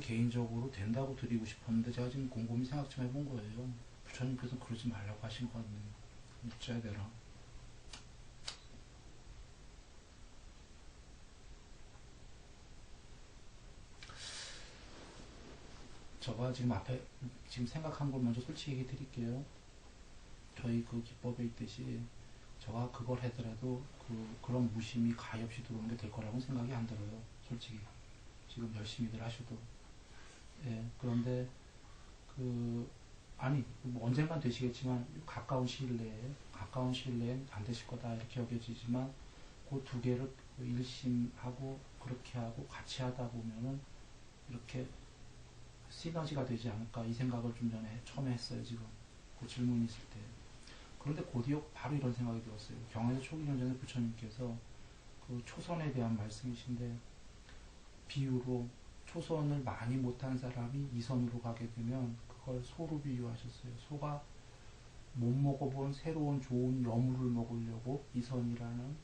개인적으로 된다고 드리고 싶었는데 제가 지금 곰곰이 생각 좀 해본 거예요. 부처님께서 그러지 말라고 하신 거 같네요. 묻자야 되나? 제가 지금 앞에 지금 생각한 걸 먼저 솔직히 얘기 드릴게요. 저희 그 기법에 있듯이 제가 그걸 하더라도 그런 무심이 가히 없이 들어오는 게 될 거라고 생각이 안 들어요. 솔직히 지금 열심히들 하셔도. 예, 그런데 아니 뭐 언젠간 되시겠지만 가까운 시일 내에 안 되실 거다 이렇게 여겨지지만 그 두 개를 일심하고 그렇게 하고 같이 하다 보면은 이렇게 시너지가 되지 않을까 이 생각을 좀 전에 처음에 했어요. 지금 그 질문이 있을 때. 그런데 곧이어 바로 이런 생각이 들었어요. 경에서 초기년 전에 부처님께서 그 초선에 대한 말씀이신데 비유로 초선을 많이 못한 사람이 이선으로 가게 되면 그걸 소로 비유하셨어요. 소가 못 먹어본 새로운 좋은 여물을 먹으려고 이선이라는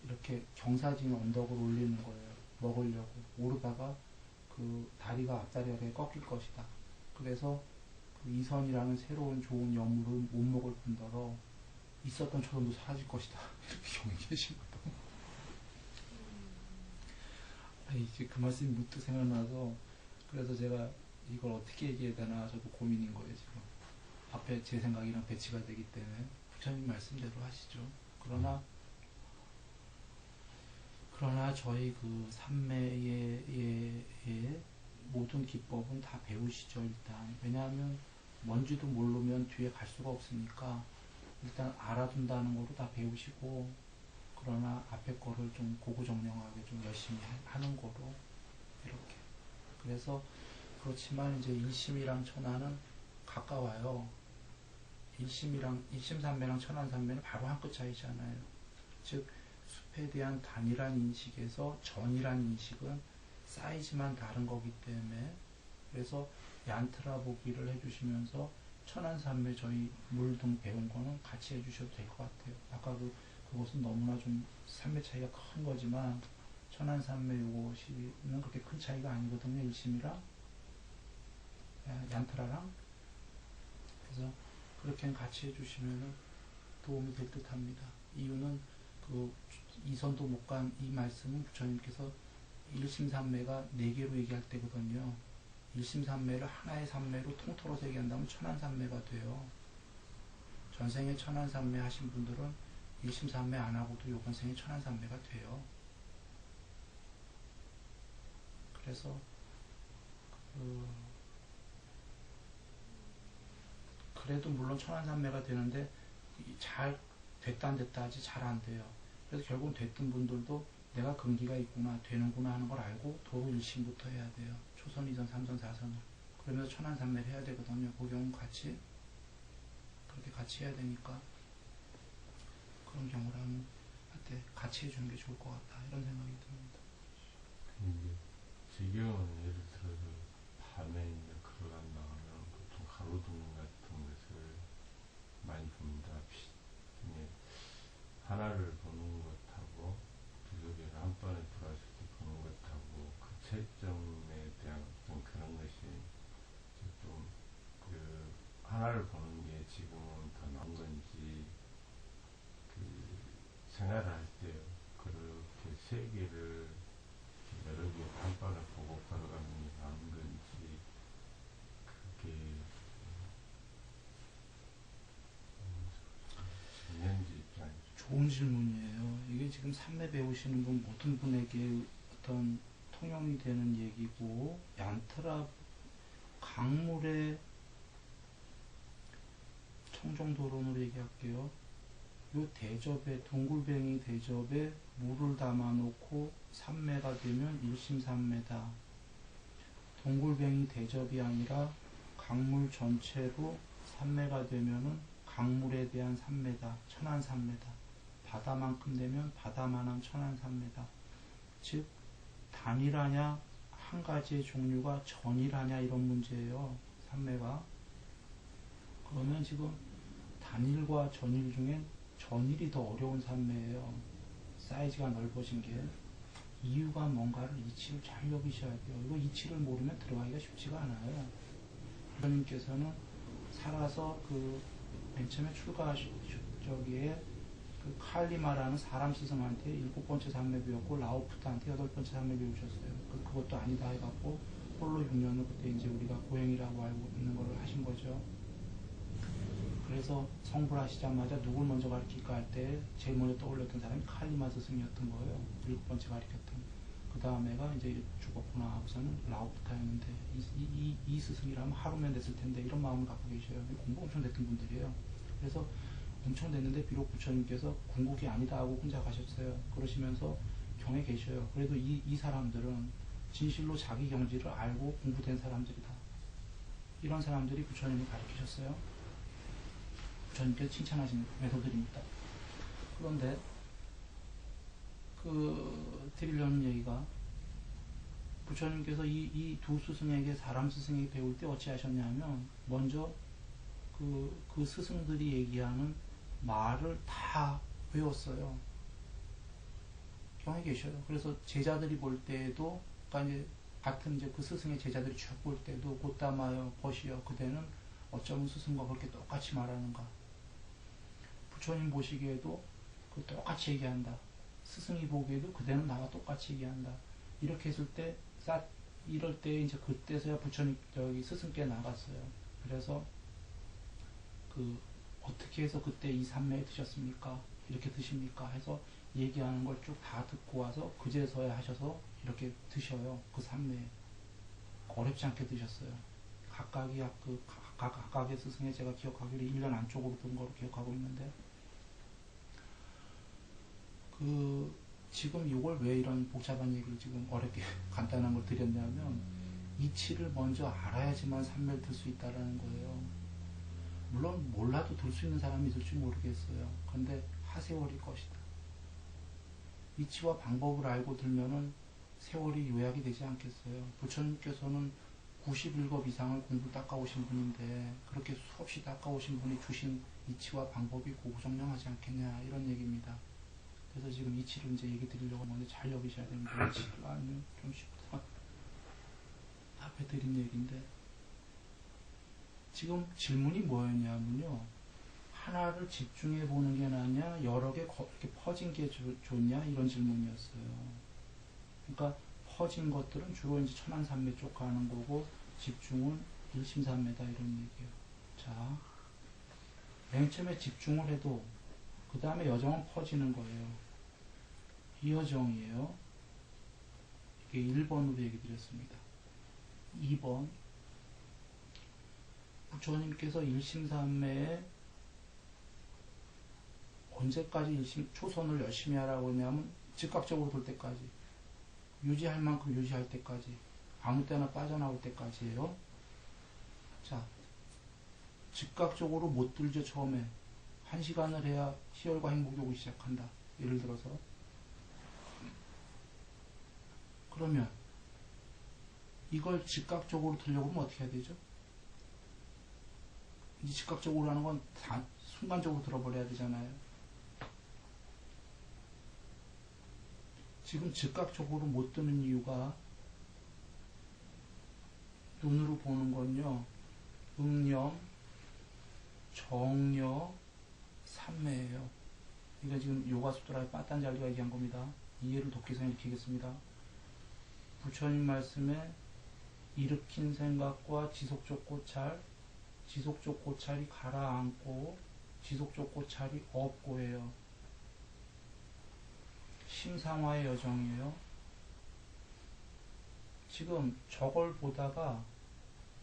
이렇게 경사진 언덕을 올리는 거예요. 먹으려고. 오르다가 그 다리가 앞다리가 꺾일 것이다. 그래서 그 이선이라는 새로운 좋은 여물을 못 먹을 뿐더러 있었던 초선도 사라질 것이다. 이렇게 경에 계신 거다. 이제 그 말씀이 문득 생각나서 그래서 제가 이걸 어떻게 얘기해야 되나 저도 고민인 거예요. 지금 앞에 제 생각이랑 배치가 되기 때문에 부처님 말씀대로 하시죠. 그러나 저희 그 삼매의 모든 기법은 다 배우시죠. 일단 왜냐하면 뭔지도 모르면 뒤에 갈 수가 없으니까 일단 알아둔다는 거로 다 배우시고, 그러나 앞에 거를 좀 고구정령하게 좀 열심히 하는 거로 이렇게. 그래서 그렇지만 이제 일심이랑 천안은 가까워요. 일심삼매랑 천안삼매는 바로 한 끗 차이잖아요. 즉 숲에 대한 단일한 인식에서 전이란 인식은 사이즈만 다른 거기 때문에, 그래서 얀트라 보기를 해주시면서 천안삼매 저희 물등 배운 거는 같이 해주셔도 될 것 같아요. 아까 그것은 너무나 좀 삼매 차이가 큰 거지만 천안삼매 요것이는 그렇게 큰 차이가 아니거든요. 일심이랑 얀트라랑. 그래서 그렇게 같이 해주시면 도움이 될 듯 합니다. 이유는 그 이선도 못 간 이 말씀은 부처님께서 일심삼매가 4개로 얘기할 때거든요. 일심삼매를 하나의 삼매로 통틀어서 얘기한다면 천안삼매가 돼요. 전생에 천안삼매 하신 분들은 일심삼매 안 하고도 요번 생에 천안삼매가 돼요. 그래서 그래도 물론 천안삼매가 되는데 잘 됐다 안 됐다 하지 잘 안 돼요. 그래서 결국 됐던 분들도 내가 근기가 있구나 되는구나 하는 걸 알고 도로 일심부터 해야 돼요. 초선, 2선, 3선, 4선을. 그러면서 천안삼매를 해야 되거든요. 그 경우 같이 그렇게 같이 해야 되니까 그런 경우라면 할때 같이 해주는 게 좋을 것 같다 이런 생각이 듭니다. 이제 지경은 예를 들어서 밤에 이제 걸어간다 하면 보통 가로등 같은 것을 많이 봅니다. 중에 하나를 보는 것하고 두 개를 한 번에 들어왔을 때 보는 것하고 그 채점에 대한 어떤 그런 것이 좀 하나를 보는 게 지금은 더 나은 건지, 생활을 할 때 그렇게 세 개를 여러 개 한 번에 보고 걸어가는 게 나은 건지, 그게 현지 입장이죠. 좋은 질문이에요. 이게 지금 삼매 배우시는 분 모든 분에게 어떤 통용이 되는 얘기고, 얀트라 강물의 청정도론으로 얘기할게요. 요 대접에, 동굴뱅이 대접에 물을 담아 놓고 삼매가 되면 일심삼매다. 동굴뱅이 대접이 아니라 강물 전체로 삼매가 되면은 강물에 대한 삼매다. 천안삼매다. 바다만큼 되면 바다만한 천안삼매다. 즉 단일하냐 한 가지의 종류가 전일하냐 이런 문제예요. 삼매가. 그러면 지금 단일과 전일 중엔 전일이 더 어려운 삼매예요. 사이즈가 넓어진 게. 이유가 뭔가를 이치를 잘 여기셔야 돼요. 이거 이치를 모르면 들어가기가 쉽지가 않아요. 부처님께서는 살아서 맨 처음에 출가하실 저기에 칼리마라는 사람 스승한테 7번째 산매 배웠고 라오프트한테 8번째 산매 배우셨어요. 그것도 아니다 해갖고 홀로 6년을 그때 이제 우리가 고행이라고 알고 있는 걸 하신 거죠. 그래서 성불 하시자마자 누굴 먼저 가르칠까 할 때 제일 먼저 떠올렸던 사람이 칼리마 스승이었던 거예요. 7번째 가르쳤던. 그 다음에가 이제 죽었구나 하고서는 라오프타였는데 이 스승이라면 하루면 됐을 텐데 이런 마음을 갖고 계셔요. 공부 엄청 됐던 분들이에요. 그래서 엄청 됐는데 비록 부처님께서 궁극이 아니다 하고 혼자 가셨어요. 그러시면서 경에 계셔요. 그래도 이 사람들은 진실로 자기 경지를 알고 공부된 사람들이다. 이런 사람들이 부처님을 가르치셨어요. 부처님께서 칭찬하신 매도들입니다. 그런데 드리려는 얘기가 부처님께서 이 두 스승에게 사람 스승에게 배울 때 어찌 하셨냐면 먼저 그 스승들이 얘기하는 말을 다 외웠어요. 경에 계셔요. 그래서 제자들이 볼 때에도 그러니까 이제 같은 이제 그 스승의 제자들이 쭉 볼 때도 곧다마여 벗이여 그대는 어쩌면 스승과 그렇게 똑같이 말하는가. 부처님 보시기에도 똑같이 얘기한다. 스승이 보기에도 그대는 나와 똑같이 얘기한다. 이렇게 했을 때 이럴 때 이제 그때서야 부처님 저기 스승께 나갔어요. 그래서 어떻게 해서 그때 이 산매에 드셨습니까? 이렇게 드십니까? 해서 얘기하는 걸 쭉 다 듣고 와서 그제서야 하셔서 이렇게 드셔요. 그 산매에 어렵지 않게 드셨어요. 각각의 스승에 제가 기억하기로 1년 안쪽으로 든 거로 기억하고 있는데 지금 이걸 왜 이런 복잡한 얘기를 지금 어렵게 간단한 걸 드렸냐면 이치를 먼저 알아야지만 산매를 들 수 있다라는 거예요. 물론 몰라도 들 수 있는 사람이 있을지 모르겠어요. 그런데 하세월일 것이다. 이치와 방법을 알고 들면은 세월이 요약이 되지 않겠어요. 부처님께서는 91겁 이상을 공부 닦아오신 분인데 그렇게 수없이 닦아오신 분이 주신 이치와 방법이 고구정량하지 않겠냐 이런 얘기입니다. 그래서 지금 이치를 이제 얘기 드리려고 하는데 잘 여기셔야 됩니다. 이치를 알면 좀 쉽다. 앞에 드린 얘기인데 지금 질문이 뭐였냐면요. 하나를 집중해 보는 게 낫냐 여러 개 이렇게 퍼진 게 좋냐 이런 질문이었어요. 그러니까 퍼진 것들은 주로 이제 천안산매 쪽 가는 거고 집중은 일심산매다 이런 얘기예요. 자, 맨 처음에 집중을 해도 그 다음에 여정은 퍼지는 거예요. 이 여정이에요. 이게 1번으로 얘기 드렸습니다. 2번 부처님께서 일심산매에 언제까지 초선을 열심히 하라고 했냐면 즉각적으로 돌 때까지 유지할 만큼 유지할 때까지 아무 때나 빠져나올 때까지예요. 자, 즉각적으로 못 들죠. 처음에 1시간을 해야 희열과 행복이 오기 시작한다. 예를 들어서 그러면 이걸 즉각적으로 들려고 하면 어떻게 해야 되죠? 이제 즉각적으로 하는 건 다 순간적으로 들어버려야 되잖아요. 지금 즉각적으로 못 드는 이유가 눈으로 보는 건요. 응념, 정려, 삼매예요. 이거 지금 요가수트라의 빠딴잘리가 얘기한 겁니다. 이해를 돕기 위해서 이렇게 하겠습니다. 부처님 말씀에 일으킨 생각과 지속적 고찰, 지속적 고찰이 가라앉고 지속적 고찰이 없고예요. 심상화의 여정이에요. 지금 저걸 보다가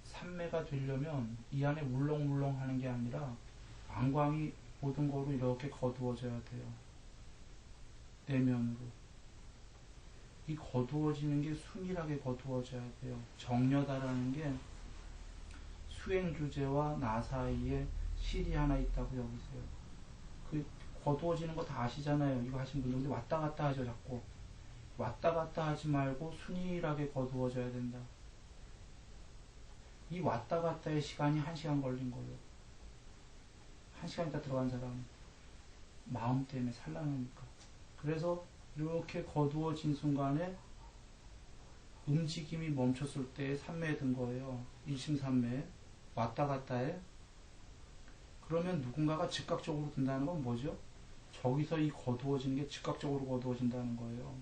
삼매가 되려면 이 안에 물렁물렁 하는 게 아니라 안광이 모든 거로 이렇게 거두어져야 돼요. 내면으로. 이 거두어지는 게 순일하게 거두어져야 돼요. 정려다라는 게 수행주제와 나 사이에 실이 하나 있다고 여기세요. 그 거두어지는 거 다 아시잖아요. 이거 하신 분들. 근데 왔다 갔다 하죠, 자꾸. 왔다 갔다 하지 말고 순일하게 거두어져야 된다. 이 왔다 갔다의 시간이 1시간 걸린 거예요. 1시간 있다 들어간 사람 마음 때문에 산란하니까. 그래서 이렇게 거두어진 순간에 움직임이 멈췄을 때 삼매에 든 거예요. 일심삼매. 왔다 갔다 해. 그러면 누군가가 즉각적으로 든다는 건 뭐죠? 저기서 이 거두어지는 게 즉각적으로 거두어진다는 거예요.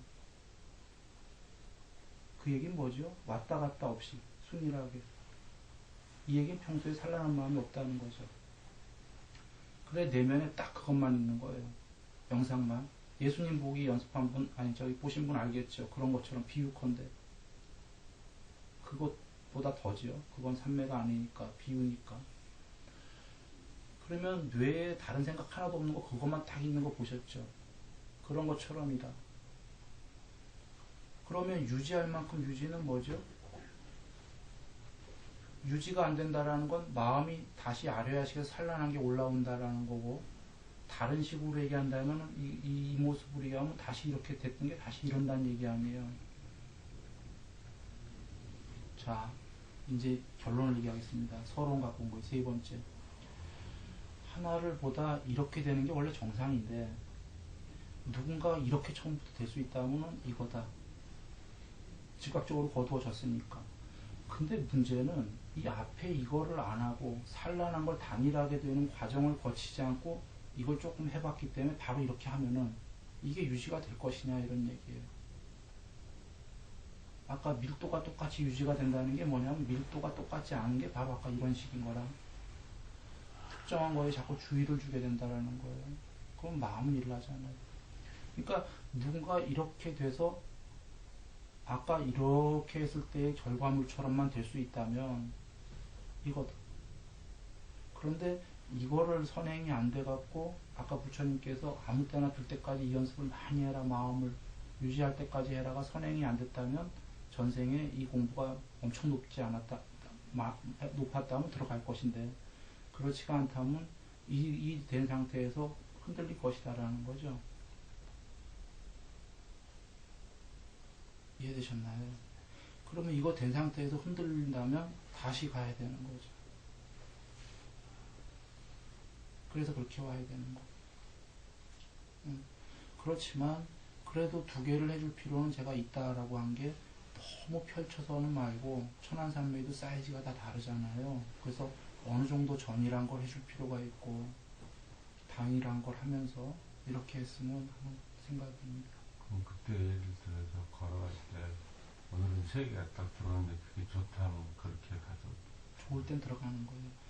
그 얘기는 뭐죠? 왔다 갔다 없이 순일하게. 이 얘기는 평소에 산란한 마음이 없다는 거죠. 그래 내면에 딱 그것만 있는 거예요. 영상만. 예수님 보기 연습한 분, 아니 저기 보신 분 알겠죠? 그런 것처럼 비유컨대. 그것보다 더지요. 그건 삼매가 아니니까, 비유니까. 그러면 뇌에 다른 생각 하나도 없는 거, 그것만 딱 있는 거 보셨죠? 그런 것처럼이다. 그러면 유지할 만큼 유지는 뭐죠? 유지가 안 된다라는 건 마음이 다시 아래아식에서 산란한 게 올라온다라는 거고, 다른 식으로 얘기한다면 이 모습으로 얘기하면 다시 이렇게 됐던 게 다시 이런다는 얘기 아니에요. 자, 이제 결론을 얘기하겠습니다. 서론 갖고 온 거예요. 세 번째. 하나를 보다 이렇게 되는 게 원래 정상인데, 누군가 이렇게 처음부터 될 수 있다면 이거다. 즉각적으로 거두어졌으니까. 근데 문제는 이 앞에 이거를 안 하고 산란한 걸 단일하게 되는 과정을 거치지 않고 이걸 조금 해봤기 때문에 바로 이렇게 하면은 이게 유지가 될 것이냐 이런 얘기예요. 아까 밀도가 똑같이 유지가 된다는 게 뭐냐면 밀도가 똑같지 않은 게 바로 아까 이런 식인 거랑 특정한 거에 자꾸 주의를 주게 된다는 거예요. 그럼 마음은 일나잖아요. 그러니까 누군가 이렇게 돼서 아까 이렇게 했을 때의 결과물처럼만 될 수 있다면 이거다. 그런데 이거를 선행이 안 돼갖고 아까 부처님께서 아무 때나 들 때까지 이 연습을 많이 해라, 마음을 유지할 때까지 해라가 선행이 안 됐다면 전생에 이 공부가 엄청 높았다면 들어갈 것인데 그렇지가 않다면 이 된 상태에서 흔들릴 것이다라는 거죠. 이해되셨나요? 그러면 이거 된 상태에서 흔들린다면 다시 가야 되는 거죠. 그래서 그렇게 와야 되는 거. 그렇지만 그래도 두 개를 해줄 필요는 제가 있다라고 한 게 너무 펼쳐서는 말고 천안산매도 사이즈가 다 다르잖아요. 그래서 어느 정도 전이란 걸 해줄 필요가 있고 당이란 걸 하면서 이렇게 했으면 하는 생각입니다. 그럼 그때 예를 들어서 걸어갈 때 오늘은 세 개가 딱 들어왔는데 그게 좋다면 그렇게 가서 좋을 땐 들어가는 거예요.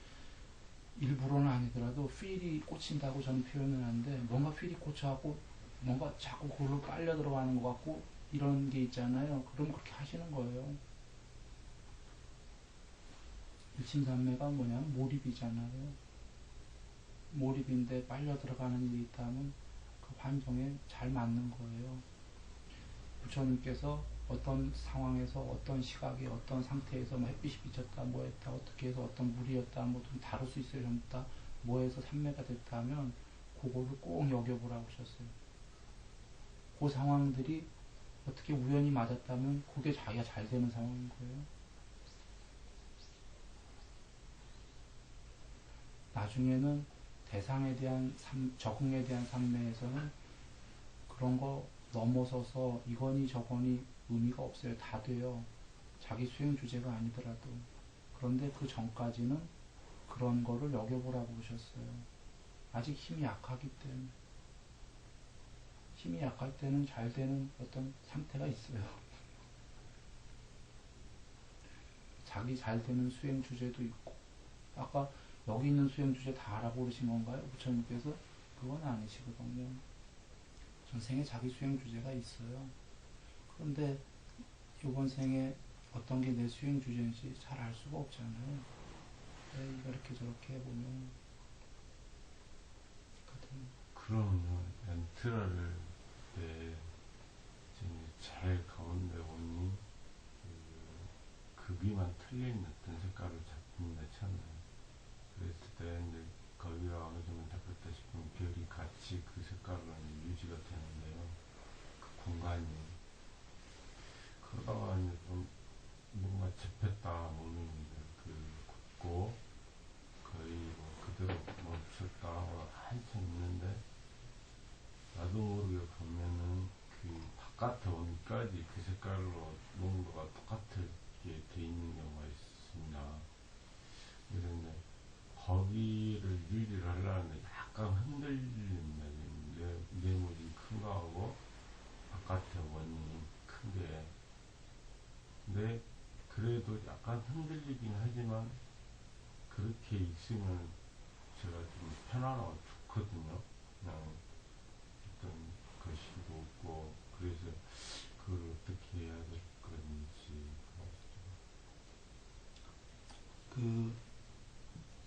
일부러는 아니더라도 필이 꽂힌다고 저는 표현을 하는데 뭔가 필이 꽂혀갖고 뭔가 자꾸 그걸로 빨려 들어가는 것 같고 이런 게 있잖아요. 그럼 그렇게 하시는 거예요. 일침산매가 뭐냐면 몰입이잖아요. 몰입인데 빨려 들어가는 일이 있다면 그 환경에 잘 맞는 거예요. 부처님께서 어떤 상황에서 어떤 시각에 어떤 상태에서 뭐 햇빛이 비쳤다 뭐 했다 어떻게 해서 어떤 물이었다 뭐 좀 다룰 수 있어야 된다 뭐 해서 삼매가 됐다 하면 그거를 꼭 여겨보라고 하셨어요. 그 상황들이 어떻게 우연히 맞았다면 그게 자기가 잘 되는 상황인 거예요. 나중에는 대상에 대한 적응에 대한 삼매에서는 그런 거 넘어서서 이거니 저거니 의미가 없어요. 다 돼요. 자기 수행 주제가 아니더라도. 그런데 그 전까지는 그런 거를 여겨보라고 그러셨어요. 아직 힘이 약하기 때문에. 힘이 약할 때는 잘 되는 어떤 상태가 있어요. 자기 잘 되는 수행 주제도 있고. 아까 여기 있는 수행 주제 다 알아보 그러신 건가요? 부처님께서? 그건 아니시거든요. 전생에 자기 수행 주제가 있어요. 그런데 이번 생에 어떤 게 내 수행 주제인지 잘 알 수가 없잖아요. 이렇게 저렇게 해보면 그러면 엔트라를 때 제일 가운데 오니 그 급이만 틀린 어떤 색깔을 잡으면 되잖아요. 그랬을 때 이제 거기가 어느 정도 잡혔다 싶으면 별이 같이 그 색깔로 유지가 되는데요. 그 공간이 그러다가 이제 좀 뭔가 잡혔다 몸이 그 굳고 거의 뭐 그대로 멈췄다 한참 있는데 나도 모르게 보면은 그 바깥에 원까지 그 색깔로 농도가 똑같게 돼 있는 경우가 있습니다. 그래서 이제 거기를 유리를 하려는데 약간 흔들립니다. 네모진 큰 거하고 바깥에 원이 큰 게. 근데 그래도 약간 흔들리긴 하지만 그렇게 있으면 제가 좀 편안하고 좋거든요. 그냥 어떤 것이고 없고. 그래서 그걸 어떻게 해야 될 건지. 그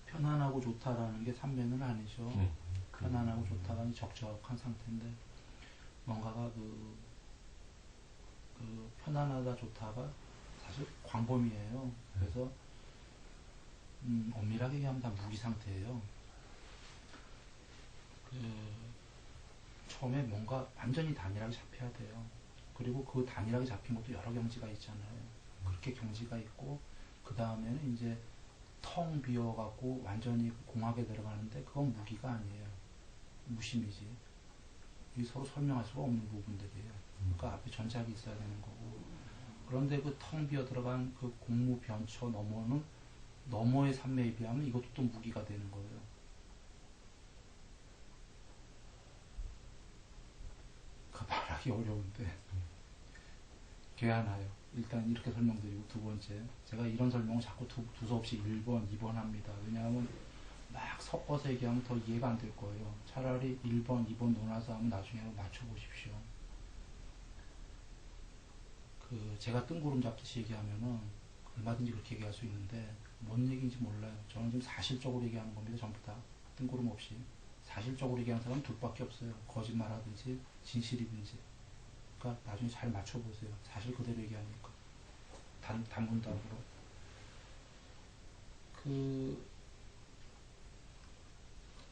편안하고 좋다라는 게 삼매는 아니죠. 네. 편안하고 좋다가 적적한 상태인데 뭔가가 그 편안하다 좋다가 사실 광범위해요. 그래서 엄밀하게 얘기하면 다 무기 상태예요. 처음에 뭔가 완전히 단일하게 잡혀야 돼요. 그리고 그 단일하게 잡힌 것도 여러 경지가 있잖아요. 그렇게 경지가 있고 그 다음에는 이제 텅 비어갖고 완전히 공하게 들어가는데 그건 무기가 아니에요. 무심이지. 이 서로 설명할 수가 없는 부분들이에요. 그러니까 앞에 전작이 있어야 되는 거고. 그런데 그 텅 비어 들어간 그 공무 변처 너머의 산매에 비하면 이것도 또 무기가 되는 거예요. 그 말하기 어려운데 괴하나요. 일단 이렇게 설명드리고 두 번째, 제가 이런 설명을 자꾸 두서없이 1번, 2번 합니다. 왜냐하면 막 섞어서 얘기하면 더 이해가 안 될 거예요. 차라리 1번, 2번 논하서 하면 나중에 맞춰보십시오. 제가 뜬구름 잡듯이 얘기하면은 얼마든지 그렇게 얘기할 수 있는데 뭔 얘기인지 몰라요. 저는 지금 사실적으로 얘기하는 겁니다. 전부 다 뜬구름 없이 사실적으로 얘기하는 사람은 둘밖에 없어요. 거짓말하든지 진실이든지. 그러니까 나중에 잘 맞춰보세요. 사실 그대로 얘기하니까 단문답으로.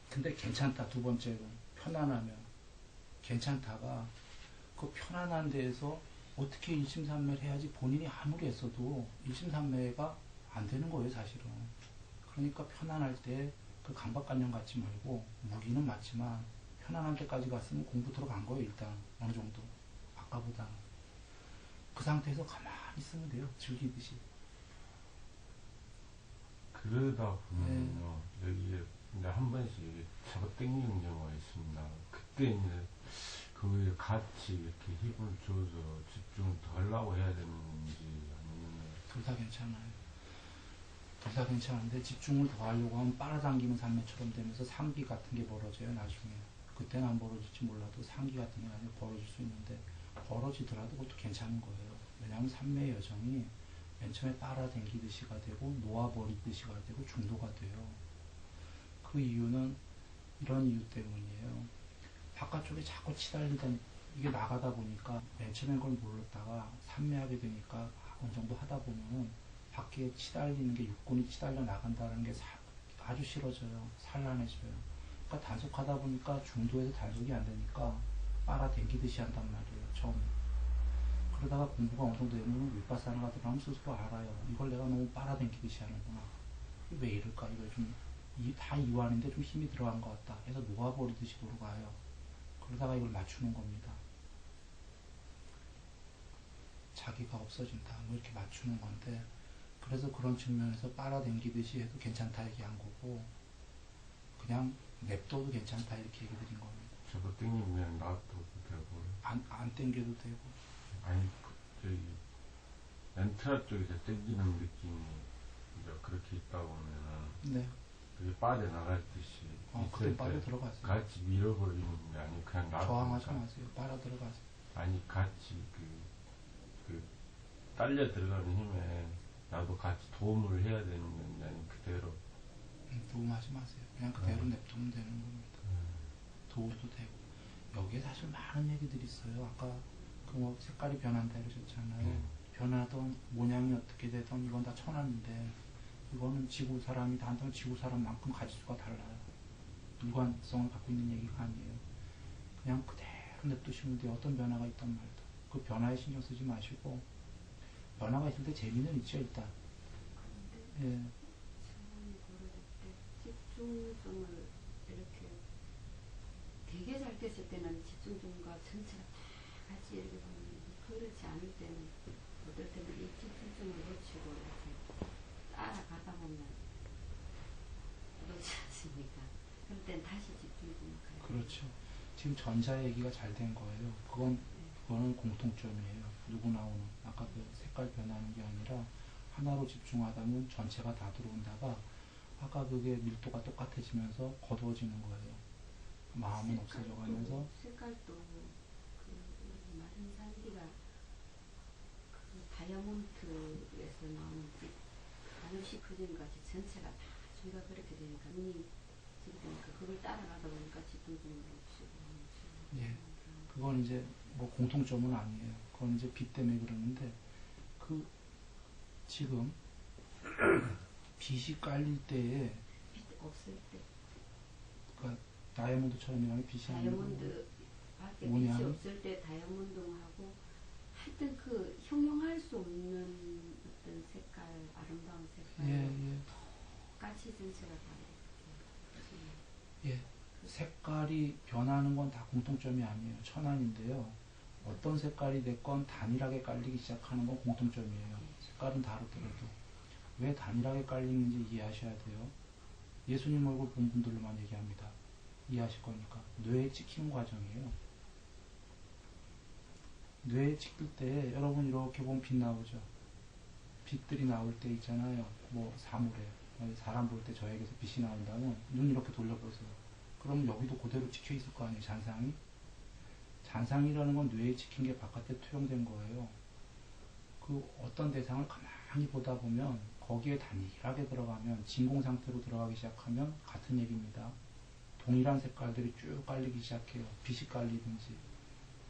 근데 괜찮다. 두 번째로 편안하면 괜찮다가 그 편안한 데에서 어떻게 일심산매를 해야지 본인이 아무리 했어도 일심산매가 안 되는 거예요, 사실은. 그러니까 편안할 때 그 강박관념 갖지 말고 무기는 맞지만 편안한 데까지 갔으면 공부 들어간 거예요, 일단 어느 정도. 아까보다는. 그 상태에서 가만히 있으면 돼요, 즐기듯이. 그러다 보면요, 여기에 이제 한 번씩 잡아 당기는 경우가 있습니다. 그때 이제 그 같이 이렇게 힘을 줘서 집중을 더 하려고 해야 되는지 아니면 둘 다 괜찮아요. 둘 다 괜찮은데 집중을 더 하려고 하면 빨아당기는 산매처럼 되면서 상기 같은 게 벌어져요, 나중에. 그때는 안 벌어질지 몰라도 상기 같은 게 나중에 벌어질 수 있는데 벌어지더라도 그것도 괜찮은 거예요. 왜냐하면 산매의 여정이 맨 처음에 빨아당기듯이가 되고 놓아버리듯이가 되고 중도가 돼요. 그 이유는 이런 이유 때문이에요. 바깥쪽에 자꾸 치달리던 이게 나가다 보니까 맨 처음엔 그걸 몰랐다가 산매하게 되니까 어느 정도 하다 보면은 밖에 치달리는 게 육군이 치달려 나간다는 게 아주 싫어져요. 산란해져요. 그러니까 단속하다 보니까 중도에서 단속이 안 되니까 빨아당기듯이 한단 말이에요. 처음에. 그러다가 공부가 어느 정도 되면 윗바사나가 들어가면 스스로 알아요. 이걸 내가 너무 빨아당기듯이 하는구나. 왜 이럴까? 이거 다 이완인데 좀 힘이 들어간 것 같다. 해서 놓아버리듯이 돌아가요. 그러다가 이걸 맞추는 겁니다. 자기가 없어진다. 뭐 이렇게 맞추는 건데, 그래서 그런 측면에서 빨아당기듯이 해도 괜찮다 얘기한 거고, 그냥 냅둬도 괜찮다 이렇게 얘기 드린 겁니다. 저거 당기면 놔둬도 되고. 안 당겨도 되고. 아니, 저기, 엔트라 쪽에서 당기는 느낌이 이제 그렇게 있다 보면은. 네. 그게 빠져나갈 듯이. 그때 빠져 들어가세요. 같이 밀어버리는 게 아니고 그냥 놔두니까. 저항하지 마세요. 빨아 들어가세요. 아니, 같이 딸려 들어가는 힘에 나도 같이 도움을 해야 되는 건지 아니면 그대로. 도움하지 마세요. 그냥 그대로 냅두면 되는 겁니다. 도움도 되고. 여기에 사실 많은 얘기들이 있어요. 아까 뭐 색깔이 변한다 이러셨잖아요. 변하던 모양이 어떻게 되던 이건 다 천하인데 이거는 지구 사람이 다 한다면 지구 사람만큼 가지수가 달라요. 일관성을 갖고 있는 얘기가 아니에요. 그냥 그대로 냅두시면 돼요. 어떤 변화가 있단 말이다. 그 변화에 신경 쓰지 마시고 변화가 있을 때 재미는 있죠, 일단. 예. 상황이 벌어질 때 집중성을 이렇게 되게 잘 됐을 때는 집중력과 전체가 다 같이 이렇게 보면 그렇지 않을 때는 어떨 때는 이 집중점을 놓치고 이렇게 따라가다 보면 놓지 않습니까? 그럴 땐 다시 집중점을 가야 돼요. 그렇죠. 지금 전자 얘기가 잘 된 거예요. 그거는 공통점이에요. 누구나 오는. 아까 그 색깔 변하는 게 아니라 하나로 집중하다 보면 전체가 다 들어온다가 아까 그게 밀도가 똑같아지면서 거두어지는 거예요. 마음은 없어져 가면서. 색깔도 그 마른 산디가 그 다이아몬드에서 나오는 빛 한없이 그림 같이 전체가 다 저희가 그렇게 되니까 눈이 지니까 그걸 따라가다 보니까 집중점을 놓치고 예. 그건 이제 뭐 공통점은 아니에요. 그건 이제 빛 때문에 그러는데 그 지금 빛이 깔릴 때에 빛 없을 때 그러니까 다이아몬드처럼이라는 빛이 아니고 다이아몬드 밖에 뭐냐? 빛이 없을 때 다이아몬드하고 하여튼 그 형용할 수 없는 어떤 색깔 아름다운 색깔 예. 같이 전체가 다 예. 색깔이 변하는 건 다 공통점이 아니에요. 천안인데요. 어떤 색깔이 됐건 단일하게 깔리기 시작하는 건 공통점이에요. 색깔은 다르더라도. 왜 단일하게 깔리는지 이해하셔야 돼요. 예수님 얼굴 본 분들로만 얘기합니다. 이해하실 거니까. 뇌에 찍히는 과정이에요. 뇌에 찍힐 때 여러분 이렇게 보면 빛 나오죠. 빛들이 나올 때 있잖아요. 뭐 사물에. 사람 볼 때 저에게서 빛이 나온다면 눈 이렇게 돌려보세요. 그러면 여기도 그대로 찍혀 있을 거 아니에요. 잔상이. 잔상이라는 건 뇌에 찍힌 게 바깥에 투영된 거예요. 그 어떤 대상을 가만히 보다 보면 거기에 단일하게 들어가면 진공 상태로 들어가기 시작하면 같은 얘기입니다. 동일한 색깔들이 쭉 깔리기 시작해요. 빛이 깔리든지.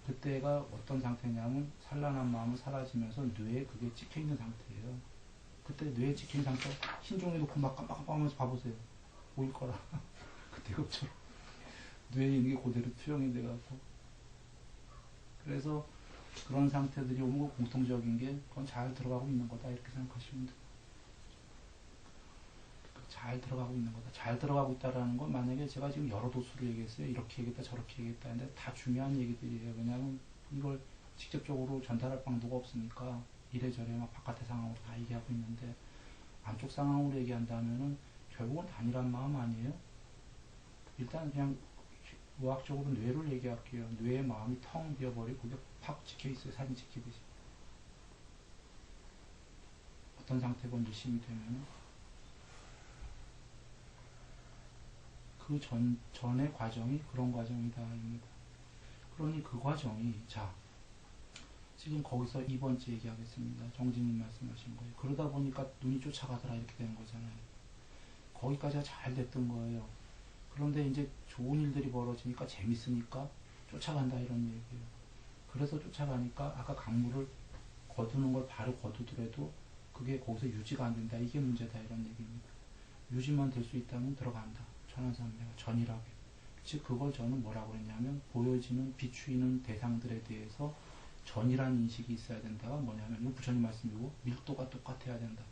그때가 어떤 상태냐면 산란한 마음은 사라지면서 뇌에 그게 찍혀있는 상태예요. 그때 뇌에 찍힌 상태 흰 종이 놓고 막 깜빡깜빡하면서 봐보세요. 보일 거라. 그때 그처럼 뇌에 있는 게 그대로 투영이 돼갖고. 그래서 그런 상태들이 오는 거 공통적인 게 그건 잘 들어가고 있는 거다 이렇게 생각하시면 돼요. 잘 들어가고 있는 거다. 잘 들어가고 있다라는 건 만약에 제가 지금 여러 도수를 얘기했어요. 이렇게 얘기했다 저렇게 얘기했다 했는데 다 중요한 얘기들이에요. 왜냐하면 이걸 직접적으로 전달할 방도가 없으니까 이래저래 막 바깥의 상황으로 다 얘기하고 있는데 안쪽 상황으로 얘기한다면은 결국은 단일한 마음 아니에요? 일단 그냥 의학적으로 뇌를 얘기할게요. 뇌의 마음이 텅 비어버리고 그게 팍 찍혀있어요. 사진 찍히듯이. 어떤 상태건 유심히 되면은 그 전의 과정이 그런 과정이다. 입니다. 그러니 그 과정이, 자, 지금 거기서 2번째 얘기하겠습니다. 정진님 말씀하신 거예요. 그러다 보니까 눈이 쫓아가더라 이렇게 되는 거잖아요. 거기까지가 잘 됐던 거예요. 그런데 이제 좋은 일들이 벌어지니까 재밌으니까 쫓아간다 이런 얘기예요. 그래서 쫓아가니까 아까 강물을 거두는 걸 바로 거두더라도 그게 거기서 유지가 안 된다. 이게 문제다 이런 얘기입니다. 유지만 될 수 있다면 들어간다. 천안산매가 전이라고. 즉 그걸 저는 뭐라고 그랬냐면 보여지는 비추이는 대상들에 대해서 전이라는 인식이 있어야 된다가 뭐냐면 이거 부처님 말씀이고 밀도가 똑같아야 된다.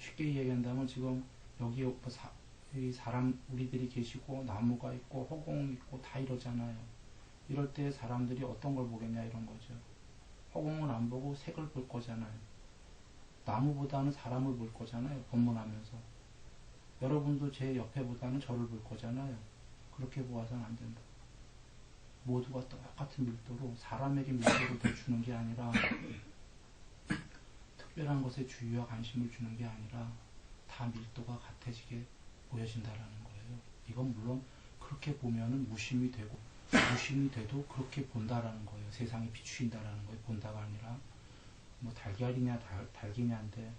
쉽게 얘기한다면 지금 여기 사람 우리들이 계시고 나무가 있고 허공이 있고 다 이러잖아요. 이럴 때 사람들이 어떤 걸 보겠냐 이런 거죠. 허공은 안 보고 색을 볼 거잖아요. 나무보다는 사람을 볼 거잖아요. 법문하면서. 여러분도 제 옆에보다는 저를 볼 거잖아요. 그렇게 보아서는 안 된다. 모두가 똑같은 밀도로 사람에게 밀도를 더 주는 게 아니라 특별한 것에 주의와 관심을 주는 게 아니라 다 밀도가 같아지게 보여진다라는 거예요. 이건 물론 그렇게 보면은 무심이 되고 무심이 돼도 그렇게 본다라는 거예요. 세상이 비추인다라는 거예요. 본다가 아니라 뭐 달걀이냐 달기냐인데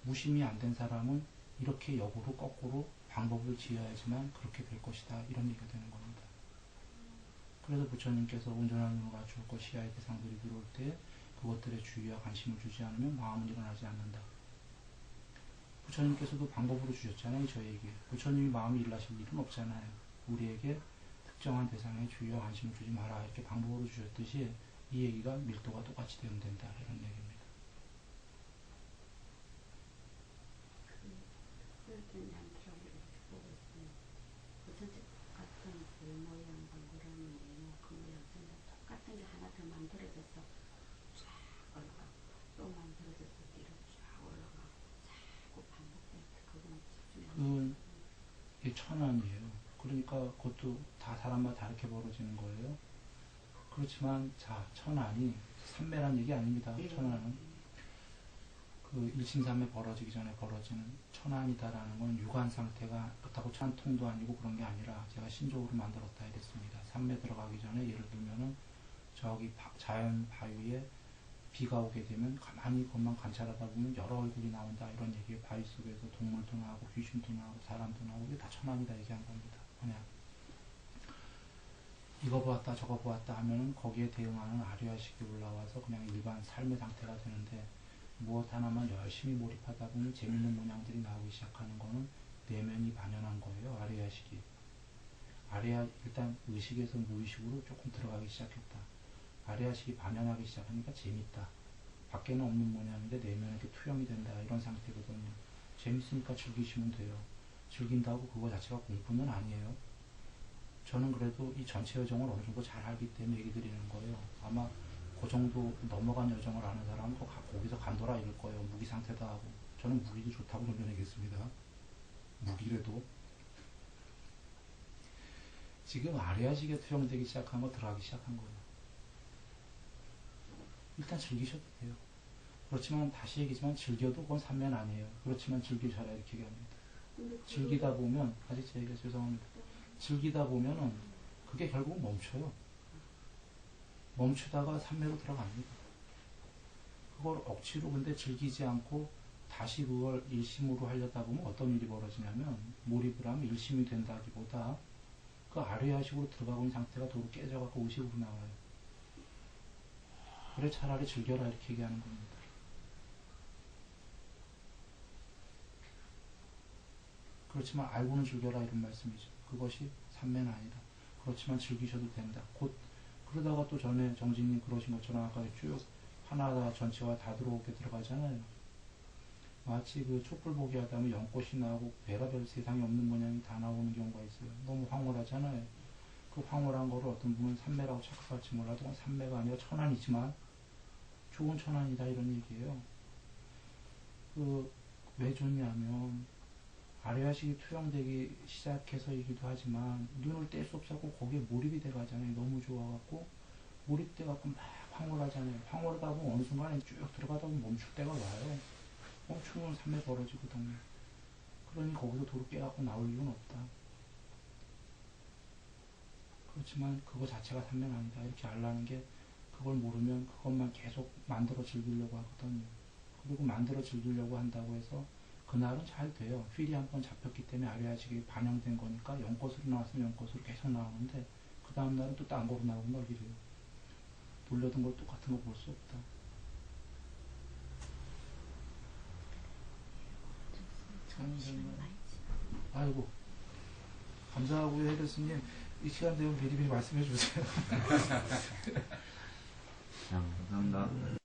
무심이 안 된 사람은 이렇게 역으로 거꾸로 방법을 지어야지만 그렇게 될 것이다. 이런 얘기가 되는 겁니다. 그래서 부처님께서 온전한 눈을 갖출 것이야의 대상들이 들어올 때 그것들에 주의와 관심을 주지 않으면 마음은 일어나지 않는다. 부처님께서도 방법으로 주셨잖아요. 저에게. 부처님이 마음이 일어나실 일은 없잖아요. 우리에게 특정한 대상에 주의와 관심을 주지 마라. 이렇게 방법으로 주셨듯이 이 얘기가 밀도가 똑같이 되면 된다. 이런 얘기입니다. 그럴 때는 양쪽으로 이렇게 보고 있으면 그 전체 같은 별 모양, 방구라는 모양, 그 모양 생각 이게 천안이에요. 그러니까 그것도 다 사람마다 다르게 벌어지는 거예요. 그렇지만 자, 천안이 삼매란 얘기 아닙니다. 천안은 그 일심삼매 벌어지기 전에 벌어지는 천안이다라는 건 유관 상태가 그렇다고 천통도 아니고 그런 게 아니라 제가 신조어로 만들었다 이랬습니다. 삼매 들어가기 전에 예를 들면은 저기 자연 바위에 비가 오게 되면 가만히 그것만 관찰하다 보면 여러 얼굴이 나온다 이런 얘기예요. 바위 속에서 동물도 나오고 귀신도 나오고 사람도 나오고 이게 다 천안이다 얘기한 겁니다. 그냥 이거 보았다 저거 보았다 하면은 거기에 대응하는 아류아식이 올라와서 그냥 일반 삶의 상태가 되는데 무엇 하나만 열심히 몰입하다 보면 재밌는 모양들이 나오기 시작하는 거는 내면이 반영한 거예요. 아류아식이. 일단 의식에서 무의식으로 조금 들어가기 시작했다. 아래아식이 반영하기 시작하니까 재밌다. 밖에는 없는 모양인데 내면에 이렇게 투영이 된다. 이런 상태거든요. 재밌으니까 즐기시면 돼요. 즐긴다고 그거 자체가 공부는 아니에요. 저는 그래도 이 전체 여정을 어느 정도 잘 알기 때문에 얘기 드리는 거예요. 아마 그 정도 넘어간 여정을 아는 사람은 거기서 간도라 이럴 거예요. 무기 상태다 하고. 저는 무기도 좋다고 전해내겠습니다. 무기라도. 지금 아래아식에 투영되기 시작한 거 들어가기 시작한 거예요. 일단 즐기셔도 돼요. 그렇지만 다시 얘기지만 즐겨도 그건 삼면 아니에요. 그렇지만 즐기셔라 이렇게 얘기합니다. 즐기다 보면 아직 제 얘기가 죄송합니다. 즐기다 보면은 그게 결국 멈춰요. 멈추다가 삼매로 들어갑니다. 그걸 억지로 근데 즐기지 않고 다시 그걸 일심으로 하려다 보면 어떤 일이 벌어지냐면 몰입을 하면 일심이 된다기보다 그 아래야식으로 들어가고 있는 상태가 도로 깨져갖고 의식으로 나와요. 그래 차라리 즐겨라 이렇게 얘기하는 겁니다. 그렇지만 알고는 즐겨라 이런 말씀이죠. 그것이 삼매는 아니다. 그렇지만 즐기셔도 된다. 곧 그러다가 또 전에 정진님 그러신 것처럼 아까 쭉 하나하나 전체가 다 들어오게 들어가잖아요. 마치 그 촛불 보기 하다 보면 연꽃이 나오고 별의별 세상에 없는 모양이 다 나오는 경우가 있어요. 너무 황홀하잖아요. 그 황홀한 거를 어떤 분은 삼매라고 착각할지 몰라도 그건 삼매가 아니라 천안이지만 좋은 천안이다 이런 얘기예요. 왜 좋냐면 아래아식이 투영되기 시작해서이기도 하지만 눈을 뗄 수 없었고 거기에 몰입이 돼가잖아요. 너무 좋아갖고 몰입돼갖고 막 황홀하잖아요. 황홀하다 보면 어느 순간에 쭉 들어가다 보면 멈출 때가 와요. 멈추면 삼매 벌어지거든요. 그러니 거기서 도로 깨갖고 나올 이유는 없다. 그렇지만 그거 자체가 삼매는 아니다. 이렇게 알라는 게 그걸 모르면 그것만 계속 만들어 즐기려고 하거든요. 그리고 만들어 즐기려고 한다고 해서 그날은 잘 돼요. 휠이 한번 잡혔기 때문에 아래아식이 반영된 거니까 연꽃으로 나왔으면 연꽃으로 계속 나오는데 그 다음날은 또 딴 거로 나오고 막 이래요. 돌려둔 걸 똑같은 거 볼 수 없다. 아이고 감사하고요. 해결스님 이 시간 되면 미리미리 말씀해 주세요. 감사합니다.